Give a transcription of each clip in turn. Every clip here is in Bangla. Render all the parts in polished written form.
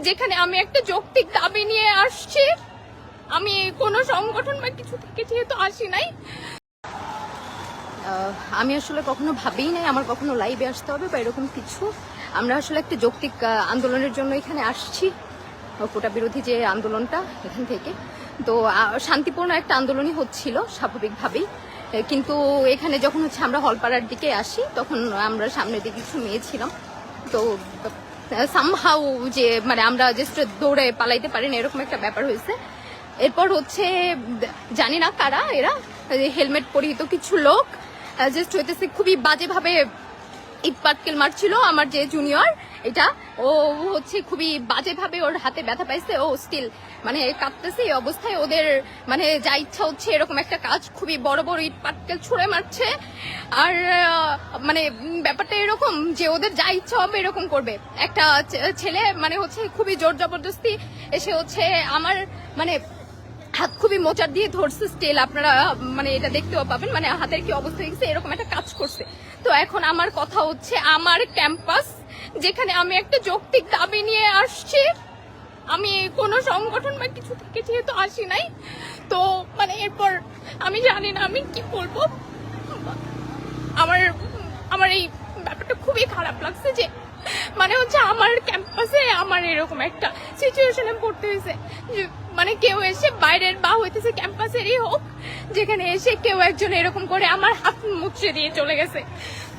যেখানে আমি একটা যৌক্তিক দাবি নিয়ে আসছি। আমি কোনো সংগঠন বা কিছু থেকে যেহেতু আসি নাই, আমি আসলে কখনো ভাবিই নাই আমার কখনো লাইভে আসতে হবে বা এরকম কিছু। আমরা আসলে একটা যৌক্তিক আন্দোলনের জন্য এখানে আসছি, কোটা বিরোধী যে আন্দোলনটা এখান থেকে। তো শান্তিপূর্ণ একটা আন্দোলনই হচ্ছিল স্বাভাবিকভাবেই, কিন্তু এখানে যখন হচ্ছে আমরা হলপাড়ার দিকে আসি তখন আমরা সামনের দিকে কিছু মেয়ে ছিলাম। তো সামহাউ যে মানে আমরা জাস্ট দৌড়ে পালাইতে পারি না এরকম একটা ব্যাপার হয়েছে। এরপর হচ্ছে জানি না কারা এরা, হেলমেট পরিহিত কিছু লোক জাস্ট হইতেছে খুবই বাজেভাবে ইট পাটকেল মারছিল আমার যে জুনিয়র, এটা ও হচ্ছে খুবই বাজেভাবে ওর হাতে ব্যথা পাইছে, ও স্টিল মানে কাঁপতেছে। এই অবস্থায় ওদের মানে যা ইচ্ছা হচ্ছে এরকম একটা কাজ, খুবই বড় বড় ইট পাটকেল ছুঁড়ে মারছে। আর মানে ব্যাপারটা এরকম যে ওদের যা ইচ্ছা হবে এরকম করবে। একটা ছেলে মানে হচ্ছে খুবই জোর জবরদস্তি এসে হচ্ছে আমার মানে হাত খুবই মোচার দিয়ে ধরছে স্টিল, আপনারা মানে এটা দেখতেও পাবেন মানে হাতের কি অবস্থা হয়েছে, এরকম একটা কাজ করছে। তো এখন আমার কথা হচ্ছে আমার ক্যাম্পাস, যেখানে আমি একটা যৌক্তিক দাবি নিয়ে আসছি। আমি কোনো সংগঠন বা কিছু থেকে যেহেতু আসি নাই, তো মানে এরপর আমি জানি না আমি কি বলবো। আমার এই ব্যাপারটা খুবই খারাপ লাগছে যে মানে হচ্ছে আমার ক্যাম্পাসে আমার এরকম একটা সিচুয়েশনে পড়তে হয়েছে। মানে কেউ এসে বাইরের বা হইতেছে ক্যাম্পাসেরই হোক, যেখানে এসে কেউ একজন এরকম করে আমার হাত মুছে দিয়ে চলে গেছে।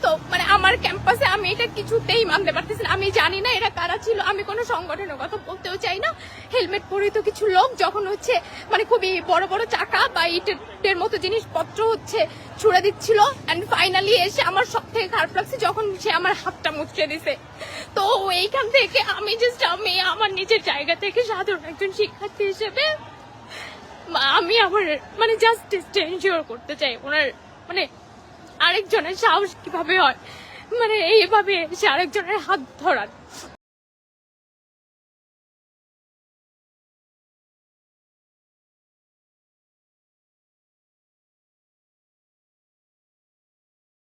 তো মানে আমার ক্যাম্পাসে আমি এটা কিছুতেই মানতে পারতেছি না। আমি জানি না এরা কারা ছিল, আমি কোনো সংগঠনের কথা বলতেও চাই না। হেলমেট পরিহিত কিছু লোক যখন হচ্ছে মানে খুবই বড় বড় চাকা বা ইটের মতো জিনিসপত্র হচ্ছে ছুড়ে দিচ্ছিল, এন্ড ফাইনালি এসে আমার সব থেকে খারাপ লাগছে যখন সে আমার হাতটা মুছে দিছে। তো এইখান থেকে আমি আমার নিজের জায়গা থেকে সাধারণ একজন শিক্ষার্থী হিসেবে আমি আমার মানে জাস্টিসটা এনশিওর করতে চাই। ওনার মানে আরেকজনের সাহস কিভাবে হয় মানে এইভাবে সে আরেকজনের হাত ধরার।